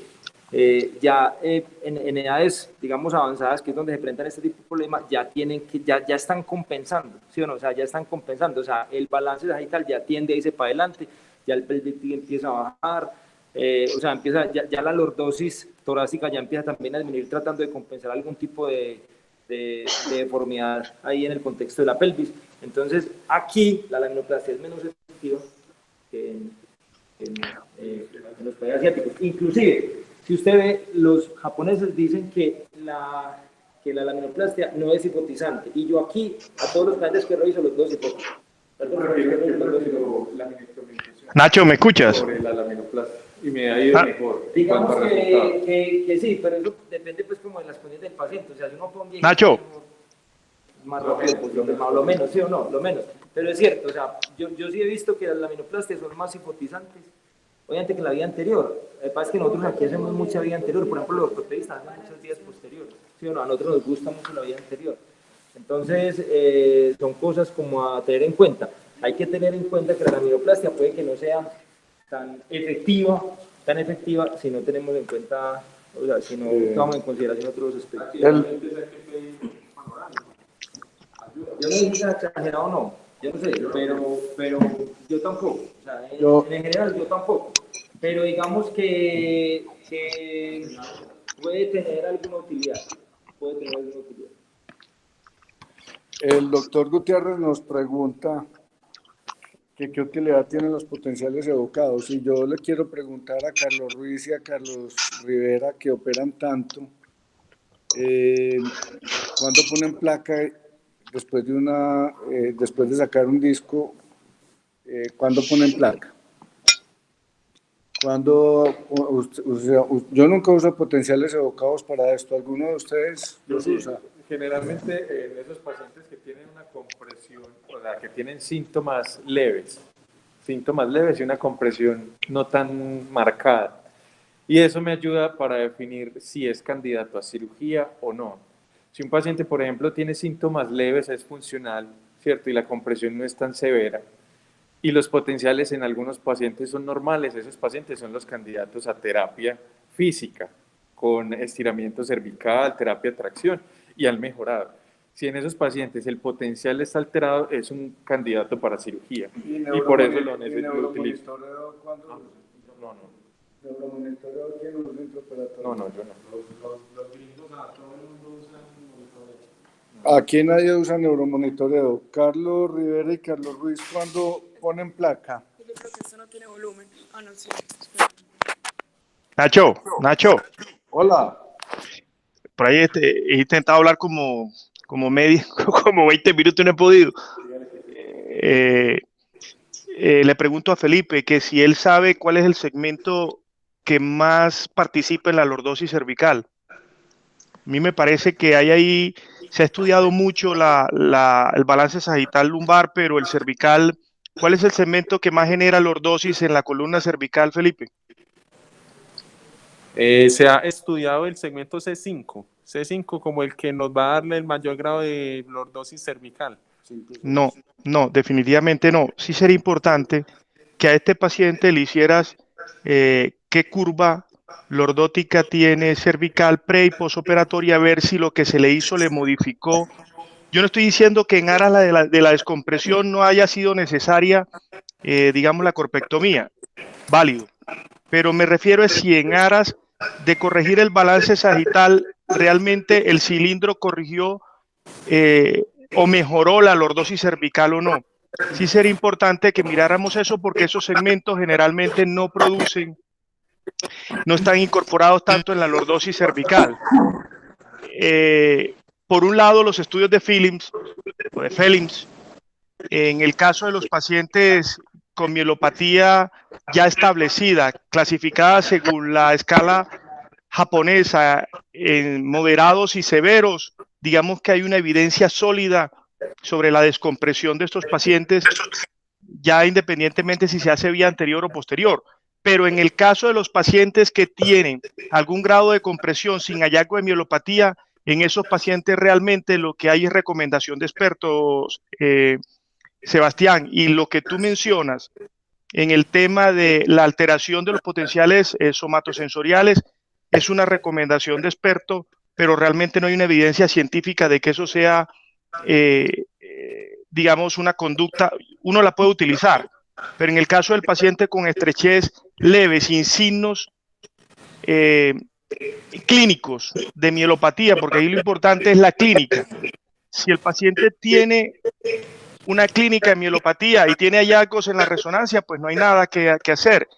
ya en edades, digamos, avanzadas, que es donde se presentan este tipo de problemas, ya están compensando, ¿sí o no? O sea, ya están compensando, o sea, el balance sagital ya tiende a irse para adelante, ya el pelvic empieza a bajar, o sea, ya la lordosis torácica ya empieza también a disminuir, tratando de compensar algún tipo de deformidad ahí en el contexto de la pelvis. Entonces, aquí la laminoplastia es menos efectiva que en los países asiáticos. Inclusive, si usted ve, los japoneses dicen que la laminoplastia no es hipotizante, y yo aquí, a todos los pacientes que reviso, los dos hipotizan. Nacho, ¿me escuchas? Sobre la laminoplastia, y me ha ido mejor. Digamos que sí, pero eso depende pues como de las condiciones del paciente. O sea, si uno pone Nacho. más rápido, pues lo menos, ¿sí o no? Lo menos. Pero es cierto, o sea, yo sí he visto que las laminoplastias son más hipotizantes, obviamente, que en la vida anterior. Lo que pasa es que nosotros aquí hacemos mucha vida anterior, por ejemplo, los ortopedistas hacen muchos días posteriores, ¿sí o no? A nosotros nos gusta mucho la vida anterior. Entonces, son cosas como a tener en cuenta. Hay que tener en cuenta que la laminoplastia puede que no sea tan efectiva si no tenemos en cuenta, o sea, si no tomamos en consideración otros aspectos. Yo no sé si sea exagerado o no, yo no sé, pero yo tampoco, o sea, en general yo tampoco, pero digamos que puede tener alguna utilidad, puede tener alguna utilidad. El doctor Gutiérrez nos pregunta que qué utilidad tienen los potenciales evocados. Y yo le quiero preguntar a Carlos Ruiz y a Carlos Rivera, que operan tanto, ¿cuándo ponen placa después de sacar un disco? ¿Cuándo ponen placa? Yo nunca uso potenciales evocados para esto. ¿Alguno de ustedes los usa? Generalmente en esos pacientes que tienen una compresión, o sea, que tienen síntomas leves y una compresión no tan marcada. Y eso me ayuda para definir si es candidato a cirugía o no. Si un paciente, por ejemplo, tiene síntomas leves, es funcional, ¿cierto? Y la compresión no es tan severa, y los potenciales en algunos pacientes son normales, esos pacientes son los candidatos a terapia física, con estiramiento cervical, terapia de tracción, y han mejorado. Si en esos pacientes el potencial está alterado, es un candidato para cirugía. Y por eso lo utilizo. ¿Cuándo? No, no. ¿Neuromonitoreo tiene un centro operatorio? No, yo no. Los gringos a todo el mundo usan monitoreo. Aquí nadie usa neuromonitoreo. Carlos Rivera y Carlos Ruiz, ¿cuándo ponen placa? Yo creo que esto no tiene volumen. Ah, no, sí. Nacho, Hola. por ahí he intentado hablar como como 20 minutos y no he podido. Le pregunto a Felipe que si él sabe cuál es el segmento que más participa en la lordosis cervical. A mí me parece que hay ahí, se ha estudiado mucho el balance sagital lumbar, pero el cervical, ¿cuál es el segmento que más genera lordosis en la columna cervical, Felipe? Se ha estudiado el segmento C5 como el que nos va a darle el mayor grado de lordosis cervical. No, definitivamente no. Sí sería importante que a este paciente le hicieras qué curva lordótica tiene cervical pre y posoperatoria, a ver si lo que se le hizo le modificó. Yo no estoy diciendo que en aras de la descompresión no haya sido necesaria, digamos, la corpectomía, válido, pero me refiero a si en aras de corregir el balance sagital, realmente el cilindro corrigió o mejoró la lordosis cervical o no. Sí sería importante que miráramos eso porque esos segmentos generalmente no están incorporados tanto en la lordosis cervical. Por un lado, los estudios de Philips o de Philips, en el caso de los pacientes con mielopatía ya establecida, clasificada según la escala japonesa en moderados y severos, digamos que hay una evidencia sólida sobre la descompresión de estos pacientes, ya independientemente si se hace vía anterior o posterior. Pero en el caso de los pacientes que tienen algún grado de compresión sin hallazgo de mielopatía, en esos pacientes realmente lo que hay es recomendación de expertos, Sebastián, y lo que tú mencionas en el tema de la alteración de los potenciales somatosensoriales es una recomendación de experto, pero realmente no hay una evidencia científica de que eso sea, digamos, una conducta. Uno la puede utilizar, pero en el caso del paciente con estrechez leve, sin signos clínicos de mielopatía, porque ahí lo importante es la clínica. Si el paciente tiene una clínica de mielopatía y tiene hallazgos en la resonancia, pues no hay nada que hacer.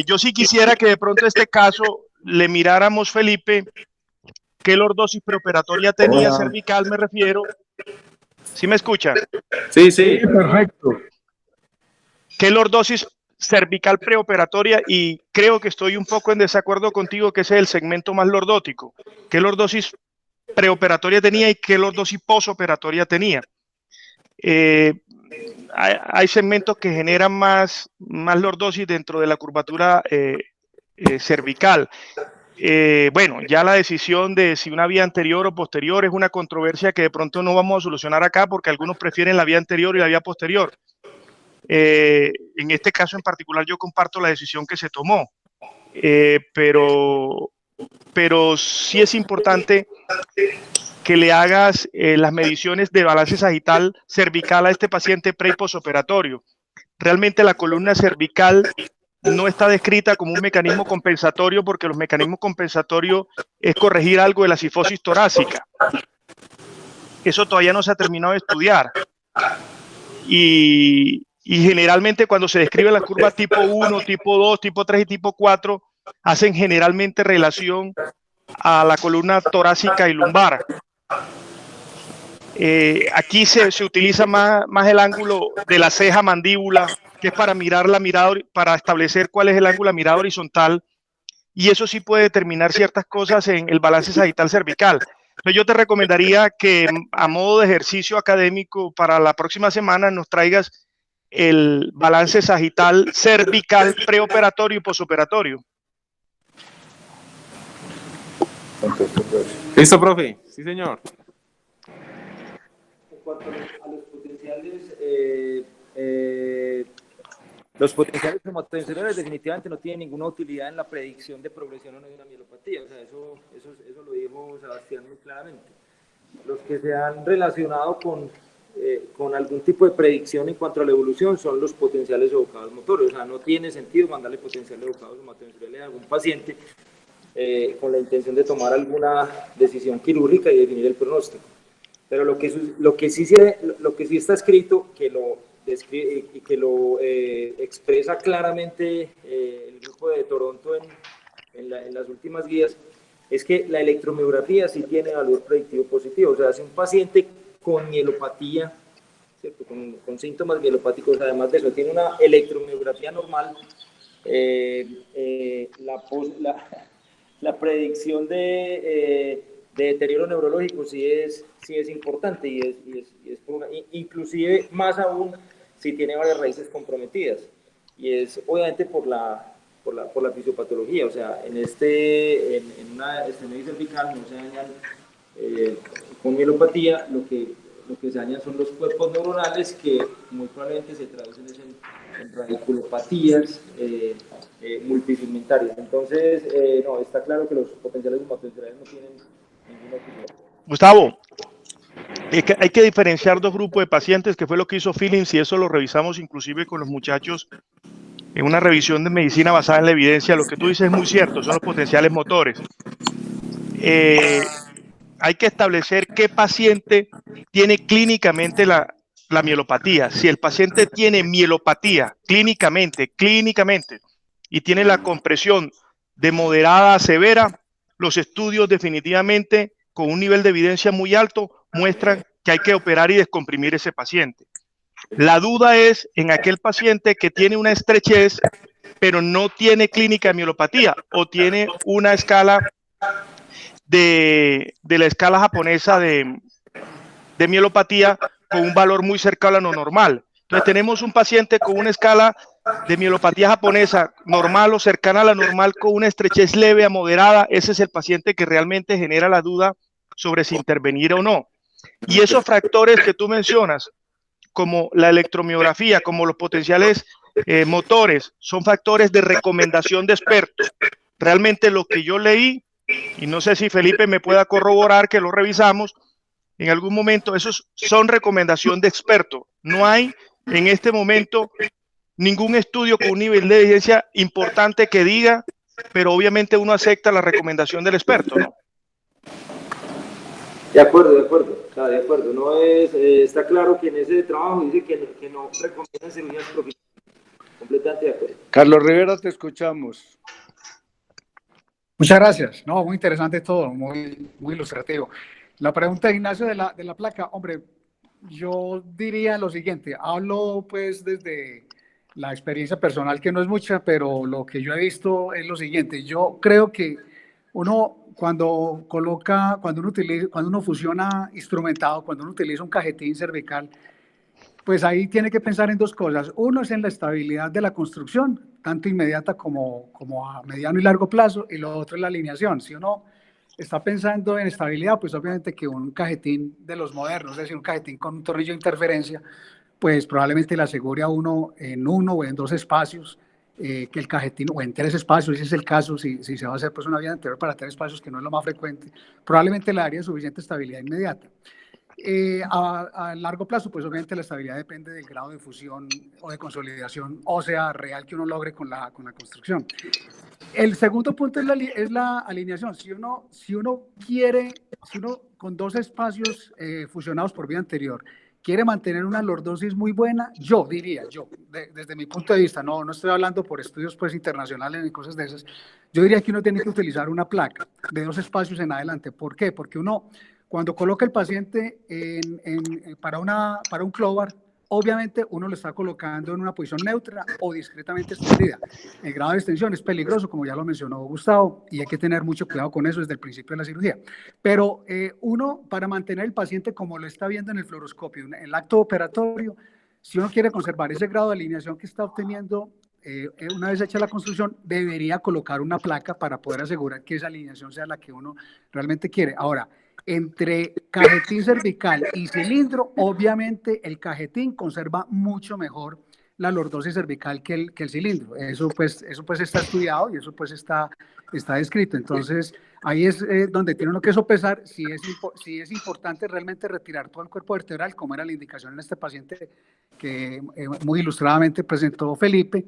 Yo sí quisiera que de pronto este caso le miráramos, Felipe, qué lordosis preoperatoria tenía cervical, me refiero. ¿Sí me escuchan? Sí, Perfecto. ¿Qué lordosis cervical preoperatoria? Y creo que estoy un poco en desacuerdo contigo que ese es el segmento más lordótico. ¿Qué lordosis preoperatoria tenía y qué lordosis posoperatoria tenía? Hay segmentos que generan más lordosis dentro de la curvatura cervical. Bueno, ya la decisión de si una vía anterior o posterior es una controversia que de pronto no vamos a solucionar acá porque algunos prefieren la vía anterior y la vía posterior. En este caso en particular yo comparto la decisión que se tomó, pero pero sí es importante que le hagas las mediciones de balance sagital cervical a este paciente pre y posoperatorio. Realmente la columna cervical no está descrita como un mecanismo compensatorio, porque los mecanismos compensatorios es corregir algo de la cifosis torácica. Eso todavía no se ha terminado de estudiar. Y generalmente cuando se describe la curva tipo 1, tipo 2, tipo 3 y tipo 4, hacen generalmente relación a la columna torácica y lumbar. Aquí se utiliza más el ángulo de la ceja mandíbula, que es para mirar la mirada, para establecer cuál es el ángulo de mirada horizontal, y eso sí puede determinar ciertas cosas en el balance sagital cervical. Entonces yo te recomendaría que a modo de ejercicio académico para la próxima semana nos traigas el balance sagital cervical preoperatorio y posoperatorio. ¿Listo, profe? Sí, señor. En cuanto a los potenciales hematotensiores definitivamente no tienen ninguna utilidad en la predicción de progresión o no de una mielopatía. O sea, eso lo dijo Sebastián muy claramente. Los que se han relacionado con algún tipo de predicción en cuanto a la evolución son los potenciales evocados motores. O sea, no tiene sentido mandarle potenciales evocados hematotensiores a algún paciente con la intención de tomar alguna decisión quirúrgica y definir el pronóstico. Pero lo que sí está escrito, que lo describe y que lo expresa claramente el grupo de Toronto en las últimas guías, es que la electromiografía sí tiene valor predictivo positivo. O sea, si un paciente con mielopatía, ¿cierto? Con síntomas mielopáticos, además de eso, tiene una electromiografía normal, la predicción de deterioro neurológico sí es importante inclusive más aún si tiene varias raíces comprometidas, y es obviamente por la fisiopatología. O sea, en una estenosis cervical no se dañan con mielopatía, lo que se dañan son los cuerpos neuronales, que muy probablemente se traducen en radiculopatías multifilmentarias. Entonces, no, está claro que los potenciales hematotensiores no tienen ninguna utilidad. Gustavo, hay que diferenciar dos grupos de pacientes, que fue lo que hizo Philips, y eso lo revisamos inclusive con los muchachos en una revisión de medicina basada en la evidencia. Lo que tú dices es muy cierto, son los potenciales motores. Hay que establecer qué paciente tiene clínicamente la mielopatía. Si el paciente tiene mielopatía clínicamente, y tiene la compresión de moderada a severa, los estudios definitivamente con un nivel de evidencia muy alto muestran que hay que operar y descomprimir ese paciente. La duda es en aquel paciente que tiene una estrechez, pero no tiene clínica de mielopatía, o tiene una escala de la escala japonesa de mielopatía con un valor muy cercano a lo normal. Entonces tenemos un paciente con una escala de mielopatía japonesa normal o cercana a la normal, con una estrechez leve a moderada. Ese es el paciente que realmente genera la duda sobre si intervenir o no. Y esos factores que tú mencionas, como la electromiografía, como los potenciales motores, son factores de recomendación de expertos. Realmente lo que yo leí, y no sé si Felipe me pueda corroborar, que lo revisamos en algún momento, esos son recomendación de expertos. No hay en este momento ningún estudio con un nivel de evidencia importante que diga, pero obviamente uno acepta la recomendación del experto, ¿no? De acuerdo. O sea, de acuerdo. No es, está claro que en ese trabajo dice que no recomiendan cirugías profesionales. Completamente de acuerdo. Carlos Rivera, te escuchamos. Muchas gracias. No, muy interesante todo, muy ilustrativo. La pregunta de Ignacio de la placa, hombre, yo diría lo siguiente, hablo pues desde la experiencia personal, que no es mucha, pero lo que yo he visto es lo siguiente. Yo creo que cuando uno fusiona instrumentado, cuando uno utiliza un cajetín cervical, pues ahí tiene que pensar en dos cosas. Uno es en la estabilidad de la construcción, tanto inmediata como a mediano y largo plazo, y lo otro es la alineación. Si uno está pensando en estabilidad, pues obviamente que un cajetín de los modernos, es decir, un cajetín con un tornillo de interferencia, pues probablemente le asegure a uno en uno o en dos espacios que el cajetín, o en 3 espacios, ese es el caso, si se va a hacer pues una vía anterior para 3 espacios, que no es lo más frecuente, probablemente le daría suficiente estabilidad inmediata. A largo plazo, pues obviamente la estabilidad depende del grado de fusión o de consolidación ósea real que uno logre con la construcción. El segundo punto es la alineación. Si uno con 2 espacios fusionados por vía anterior quiere mantener una lordosis muy buena, yo diría, desde mi punto de vista, no estoy hablando por estudios pues internacionales ni cosas de esas, yo diría que uno tiene que utilizar una placa de 2 espacios en adelante. ¿Por qué? Porque uno, cuando coloca el paciente para un Clovar, obviamente uno lo está colocando en una posición neutra o discretamente extendida. El grado de extensión es peligroso, como ya lo mencionó Gustavo, y hay que tener mucho cuidado con eso desde el principio de la cirugía. Pero uno, para mantener el paciente como lo está viendo en el fluoroscopio, en el acto operatorio, si uno quiere conservar ese grado de alineación que está obteniendo, una vez hecha la construcción, debería colocar una placa para poder asegurar que esa alineación sea la que uno realmente quiere. Ahora, entre cajetín cervical y cilindro, obviamente el cajetín conserva mucho mejor la lordosis cervical que el cilindro. Eso pues está estudiado y eso pues está descrito. Entonces, ahí es donde tiene uno que sopesar si es importante realmente retirar todo el cuerpo vertebral, como era la indicación en este paciente que muy ilustradamente presentó Felipe.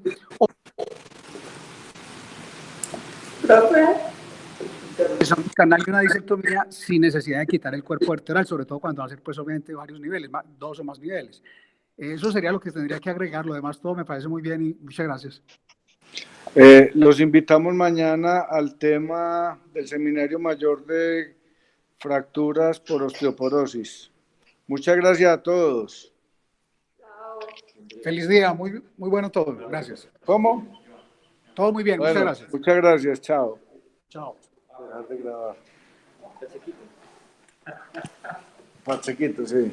Un canal y una disectomía sin necesidad de quitar el cuerpo vertebral, sobre todo cuando va a ser pues obviamente varios niveles, 2 o más niveles. Eso sería lo que tendría que agregar. Lo demás todo me parece muy bien y muchas gracias. Los invitamos mañana al tema del Seminario Mayor de Fracturas por Osteoporosis. Muchas gracias a todos. Feliz día, muy bueno todo. Gracias. ¿Cómo? Todo muy bien, bueno, muchas gracias. Muchas gracias, chao. Chao. Dejar de grabar. Pachequito, sí.